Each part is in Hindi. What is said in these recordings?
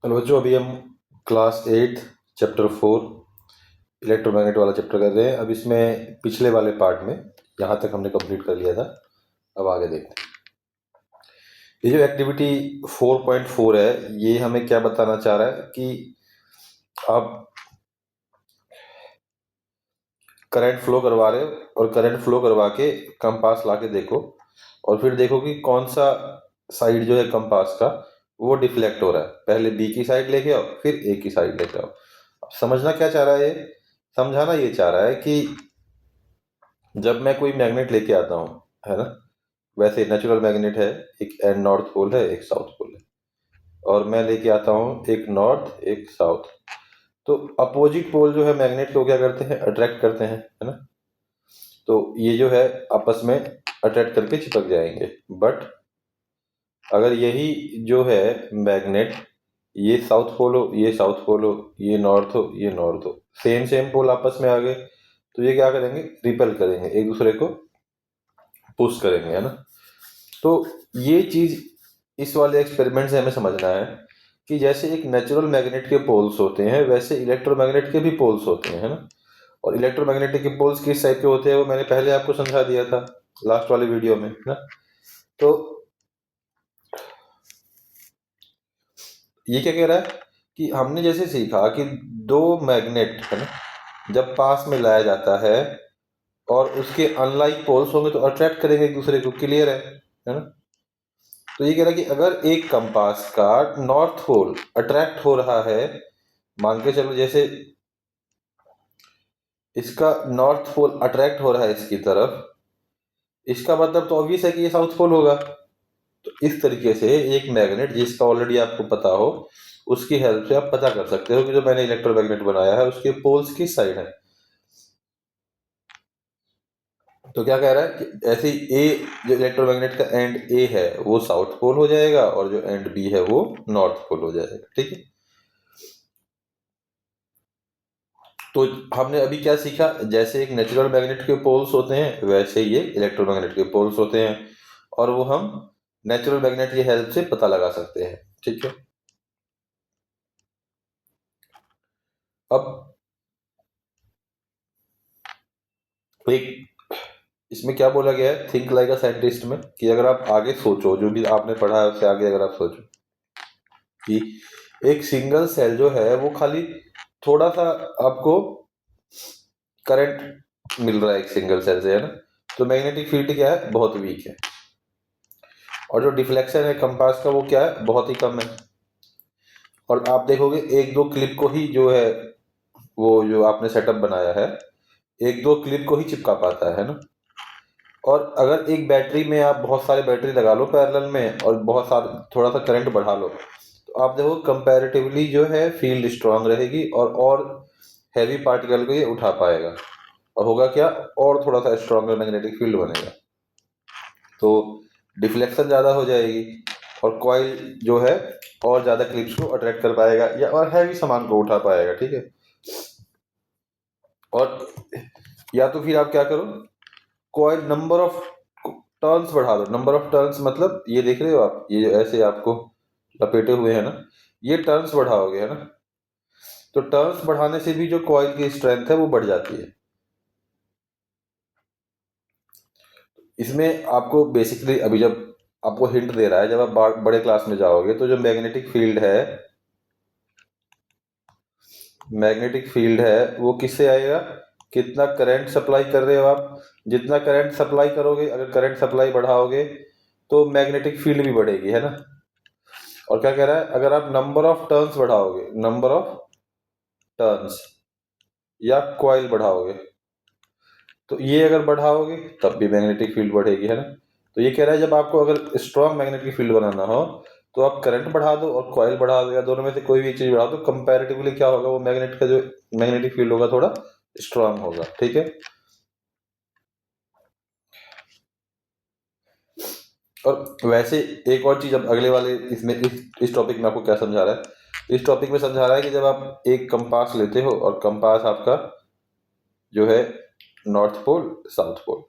हेलो बच्चों, अभी हम क्लास 8 चैप्टर 4 इलेक्ट्रोमैग्नेट वाला चैप्टर कर रहे हैं। अब इसमें पिछले वाले पार्ट में यहाँ तक हमने कंप्लीट कर लिया था। अब आगे देखते हैं। ये जो एक्टिविटी 4.4 है, ये हमें क्या बताना चाह रहा है कि आप करंट फ्लो करवा रहे हो और करंट फ्लो करवा के कंपास ला के देखो और फिर देखो कि कौन सा साइड जो है कंपास का वो डिफ्लेक्ट हो रहा है। पहले बी की साइड लेके आओ, फिर ए की साइड लेके आओ। अब समझना क्या चाह रहा है ये? समझाना ये चाह रहा है कि जब मैं कोई मैग्नेट लेके आता हूँ, है ना, वैसे नेचुरल मैग्नेट है, एक एंड नॉर्थ पोल है, एक साउथ पोल है, और मैं लेके आता हूँ एक नॉर्थ एक साउथ। तो अपोजिट पोल जो है मैग्नेट को क्या करते हैं, अट्रैक्ट करते हैं, है ना। तो ये जो है आपस में अट्रैक्ट करके चिपक जाएंगे। बट अगर यही जो है मैग्नेट, ये साउथ पोल हो, ये साउथ पोल हो, ये नॉर्थ हो, ये नॉर्थ हो, सेम सेम पोल आपस में आ गए, तो ये क्या करेंगे, रिपेल करेंगे, एक दूसरे को पुश करेंगे, है ना। तो ये चीज इस वाले एक्सपेरिमेंट से हमें समझना है कि जैसे एक नेचुरल मैग्नेट के पोल्स होते हैं, वैसे इलेक्ट्रोमैग्नेट के भी पोल्स होते हैं, है ना। और इलेक्ट्रोमैग्नेटिक के पोल्स किस टाइप के होते हैं वो मैंने पहले आपको समझा दिया था लास्ट वाले वीडियो में, है ना। तो ये क्या कह रहा है कि हमने जैसे सीखा कि दो मैग्नेट, है ना, जब पास में लाया जाता है और उसके अनलाइक पोल्स होंगे तो अट्रैक्ट करेंगे एक दूसरे को, क्लियर है ना। तो ये कह रहा है कि अगर एक कंपास का नॉर्थ पोल अट्रैक्ट हो रहा है, मान के चलो जैसे इसका नॉर्थ पोल अट्रैक्ट हो रहा है इसकी तरफ, इसका मतलब तो ऑब्वियस है कि ये साउथ पोल होगा। तो इस तरीके से एक मैग्नेट जिसका ऑलरेडी आपको पता हो, उसकी हेल्प से आप पता कर सकते हो कि जो मैंने इलेक्ट्रोमैग्नेट बनाया है उसके पोल्स किस साइड है। तो क्या कह रहा है कि ऐसे ही ए, जो इलेक्ट्रोमैग्नेट का एंड ए है वो साउथ पोल हो जाएगा और जो एंड बी है वो नॉर्थ पोल हो जाएगा, ठीक है। तो हमने अभी क्या सीखा, जैसे एक नेचुरल मैग्नेट के पोल्स होते हैं वैसे ही ये इलेक्ट्रोमैग्नेट के पोल्स होते हैं, और वो हम नेचुरल मैग्नेट की हेल्प से पता लगा सकते हैं, ठीक है। अब एक इसमें क्या बोला गया है, थिंक लाइक अ साइंटिस्ट में, कि अगर आप आगे सोचो, जो भी आपने पढ़ा है उससे आगे अगर आप सोचो कि एक सिंगल सेल जो है वो खाली थोड़ा सा आपको करंट मिल रहा है एक सिंगल सेल से, है ना। तो मैग्नेटिक फील्ड क्या है, बहुत वीक है, और जो डिफ्लेक्शन है कंपास का वो क्या है, बहुत ही कम है। और आप देखोगे एक दो क्लिप को ही जो है, वो जो आपने सेटअप बनाया है, एक दो क्लिप को ही चिपका पाता है ना। और अगर एक बैटरी में आप बहुत सारे बैटरी लगा लो पैरेलल में और बहुत सारा थोड़ा सा करंट बढ़ा लो, तो आप देखो कंपैरेटिवली जो है फील्ड स्ट्रांग रहेगी और हैवी पार्टिकल को ये उठा पाएगा, और होगा क्या, और थोड़ा सा स्ट्रांगर मैग्नेटिक फील्ड बनेगा। तो डिफ्लेक्शन ज़्यादा हो जाएगी और कॉइल जो है और ज़्यादा क्लिप्स को अट्रैक्ट कर पाएगा या और हैवी सामान को उठा पाएगा, ठीक है। और या तो फिर आप क्या करो, कॉइल नंबर ऑफ टर्न्स बढ़ा दो। नंबर ऑफ टर्न्स मतलब ये देख रहे हो आप, ये जो ऐसे आपको लपेटे हुए हैं ना, ये टर्न्स बढ़ाओगे, है ना। तो टर्न्स बढ़ाने से भी जो कॉइल की स्ट्रेंथ है वो बढ़ जाती है। इसमें आपको बेसिकली अभी जब आपको हिंट दे रहा है, जब आप बड़े क्लास में जाओगे तो जो मैग्नेटिक फील्ड है वो किससे आएगा, कितना करंट सप्लाई कर रहे हो आप। जितना करंट सप्लाई करोगे, अगर करंट सप्लाई बढ़ाओगे तो मैग्नेटिक फील्ड भी बढ़ेगी, है ना। और क्या कह रहा है, अगर आप नंबर ऑफ टर्न्स बढ़ाओगे, नंबर ऑफ टर्न्स या कॉइल बढ़ाओगे, तो ये अगर बढ़ाओगे तब भी मैग्नेटिक फील्ड बढ़ेगी, है ना। तो ये कह रहा है जब आपको अगर स्ट्रॉन्ग मैग्नेटिक फील्ड बनाना हो तो आप करंट बढ़ा दो और कॉइल बढ़ा दो, या दोनों में से कोई भी एक चीज बढ़ा दो, कंपैरेटिवली क्या होगा, वो मैग्नेट का जो मैग्नेटिक फील्ड होगा थोड़ा स्ट्रांग होगा, ठीक है। और वैसे एक और चीज, अब अगले वाले इसमें इस टॉपिक में आपको क्या समझा रहा है, इस टॉपिक में समझा रहा है कि जब आप एक कंपास लेते हो और कंपास आपका जो है नॉर्थ पोल साउथ पोल,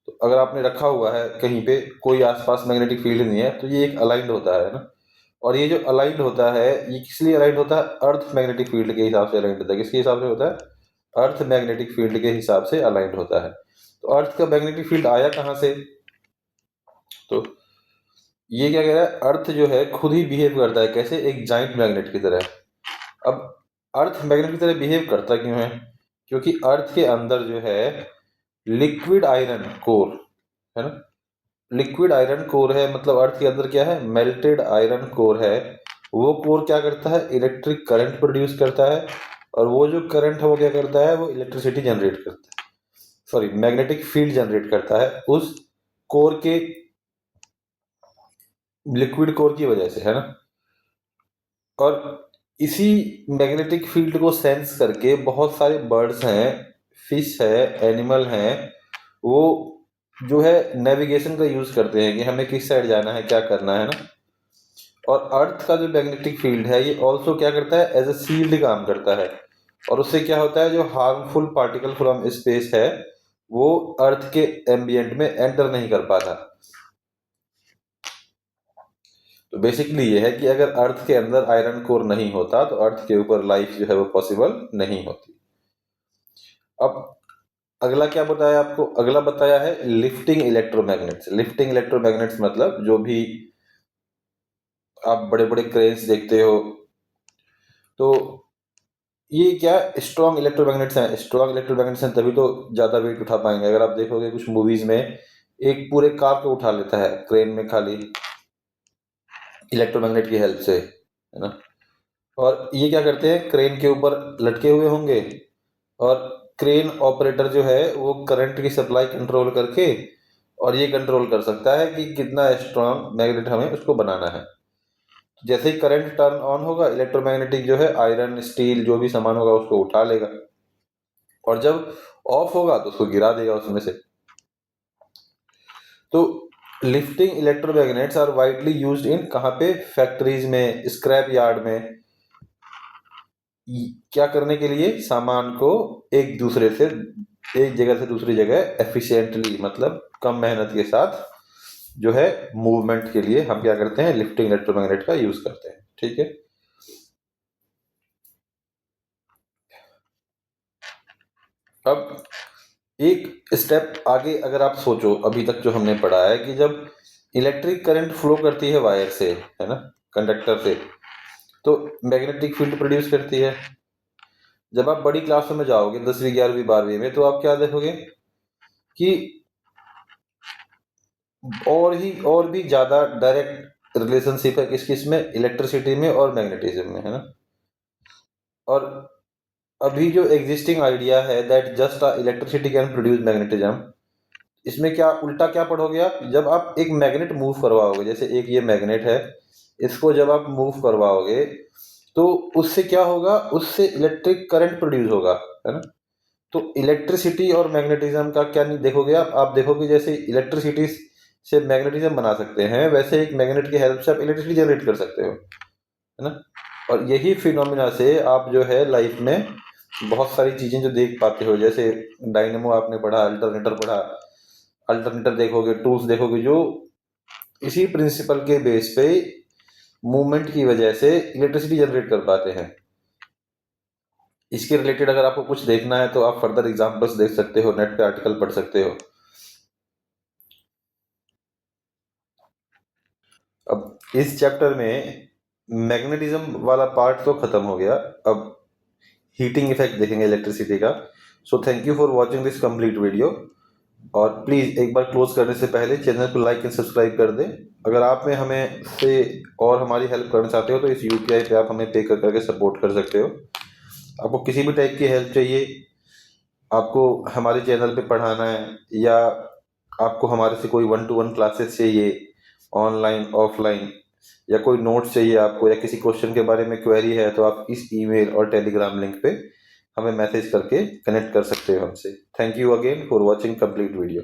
तो अगर आपने रखा हुआ है कहीं पे, कोई आसपास मैग्नेटिक फील्ड नहीं है, तो ये एक अलाइंड होता है ना। और ये जो अलाइंड होता है, ये किस लिए अलाइंड होता है? अर्थ मैग्नेटिक फील्ड के हिसाब से अलाइंड होता है। किसके हिसाब से होता है? अर्थ मैग्नेटिक फील्ड के हिसाब से अलाइंड होता है। तो अर्थ का मैग्नेटिक फील्ड आया कहाँ से? तो ये क्या कह रहा है, अर्थ जो है खुद ही बिहेव करता है कैसे? एक जाइंट मैग्नेट की तरह। अब अर्थ मैग्नेट की तरह बिहेव करता क्यों है? क्योंकि अर्थ के अंदर जो है लिक्विड आयरन कोर है ना, लिक्विड आयरन कोर है। मतलब अर्थ के अंदर क्या है? मेल्टेड आयरन कोर है। वो कोर क्या करता है? इलेक्ट्रिक करंट प्रोड्यूस करता है, और वो जो करंट है वो क्या करता है? वो इलेक्ट्रिसिटी जनरेट करता है, सॉरी मैग्नेटिक फील्ड जनरेट करता है उस कोर के, लिक्विड कोर की वजह से, है ना। और इसी मैग्नेटिक फील्ड को सेंस करके बहुत सारे बर्ड्स हैं, फिश है, एनिमल हैं, वो जो है नेविगेशन का यूज करते हैं कि हमें किस साइड जाना है, क्या करना है ना। और अर्थ का जो मैग्नेटिक फील्ड है ये ऑल्सो क्या करता है? एज ए शील्ड काम करता है। और उससे क्या होता है? जो हार्मफुल पार्टिकल फ्रॉम स्पेस है वो अर्थ के एम्बियंट में एंटर नहीं कर पाता। तो बेसिकली ये है कि अगर अर्थ के अंदर आयरन कोर नहीं होता तो अर्थ के ऊपर लाइफ जो है वो पॉसिबल नहीं होती। अब अगला क्या बताया आपको? अगला बताया है लिफ्टिंग इलेक्ट्रोमैग्नेट्स। लिफ्टिंग इलेक्ट्रोमैग्नेट्स मतलब जो भी आप बड़े बड़े क्रेन्स देखते हो, तो ये क्या स्ट्रॉन्ग इलेक्ट्रोमैग्नेट्स हैं। स्ट्रॉन्ग इलेक्ट्रोमैग्नेट्स हैं तभी तो ज्यादा वेट उठा पाएंगे। अगर आप देखोगे कुछ मूवीज में एक पूरे कार को उठा लेता है क्रेन में खाली इलेक्ट्रोमैग्नेट की हेल्प से, है ना। और ये क्या करते हैं? क्रेन के ऊपर लटके हुए होंगे और क्रेन ऑपरेटर जो है वो करंट की सप्लाई कंट्रोल करके और ये कंट्रोल कर सकता है कि कितना स्ट्रांग मैग्नेट हमें उसको बनाना है। जैसे ही करंट टर्न ऑन होगा, इलेक्ट्रोमैग्नेटिक जो है आयरन स्टील जो भी सामान होगा उसको उठा लेगा, और जब ऑफ होगा तो उसको गिरा देगा उसमें से। तो lifting electromagnets are widely used in कहाँ पे? फैक्ट्रीज में, स्क्रैप यार्ड में। क्या करने के लिए? सामान को एक दूसरे से, एक जगह से दूसरी जगह एफिशिएंटली, मतलब कम मेहनत के साथ जो है मूवमेंट के लिए हम क्या करते हैं? लिफ्टिंग इलेक्ट्रोमैग्नेट का यूज करते हैं। ठीक है। अब एक स्टेप आगे अगर आप सोचो, अभी तक जो हमने पढ़ा है कि जब इलेक्ट्रिक करंट फ्लो करती है वायर से, है ना, कंडक्टर से, तो मैग्नेटिक फील्ड प्रोड्यूस करती है। जब आप बड़ी क्लासों में जाओगे 10वीं 11वीं 12वीं में, तो आप क्या देखोगे कि और भी ज्यादा डायरेक्ट रिलेशनशिप है किस किस में? इलेक्ट्रिसिटी में और मैग्नेटिज्म में, है ना। और अभी जो एग्जिस्टिंग आइडिया है that just electricity can produce magnetism, इसमें क्या उल्टा क्या पढ़ोगे आप? जब आप एक मैग्नेट मूव करवाओगे, जैसे एक ये मैग्नेट है, इसको जब आप मूव करवाओगे तो उससे क्या होगा? उससे इलेक्ट्रिक करंट प्रोड्यूस होगा, है ना। तो इलेक्ट्रिसिटी और मैग्नेटिज्म का क्या नहीं देखोगे आप देखोगे जैसे इलेक्ट्रिसिटी से मैग्नेटिज्म बना सकते हैं, वैसे एक मैग्नेट की हेल्प से आप इलेक्ट्रिसिटी जनरेट कर सकते हो, है ना। और यही फिनोमिना से आप जो है लाइफ में बहुत सारी चीजें जो देख पाते हो, जैसे डायनेमो आपने पढ़ा, अल्टरनेटर पढ़ा, अल्टरनेटर देखोगे, टूल्स देखोगे, जो इसी प्रिंसिपल के बेस पे मूवमेंट की वजह से इलेक्ट्रिसिटी जनरेट कर पाते हैं। इसके रिलेटेड अगर आपको कुछ देखना है तो आप फर्दर एग्जांपल्स देख सकते हो, नेट पे आर्टिकल पढ़ सकते हो। अब इस चैप्टर में मैग्नेटिज्म वाला पार्ट तो खत्म हो गया, अब हीटिंग इफेक्ट देखेंगे इलेक्ट्रिसिटी का। So thank you for watching this complete video. और प्लीज़ एक बार क्लोज करने से पहले चैनल को लाइक एंड सब्सक्राइब कर दें। अगर आप में हमें से और हमारी हेल्प करना चाहते हो तो इस यूपीआई पे आप हमें पे कर करके सपोर्ट कर सकते हो। आपको किसी भी टाइप की हेल्प चाहिए, आपको हमारे चैनल पे पढ़ाना है, या आपको हमारे से कोई 1-to-1 क्लासेस चाहिए, ऑनलाइन ऑफलाइन, या कोई नोट्स चाहिए आपको, या किसी क्वेश्चन के बारे में क्वेरी है, तो आप इस ईमेल और टेलीग्राम लिंक पे हमें मैसेज करके कनेक्ट कर सकते हो हमसे। Thank you again for watching complete video.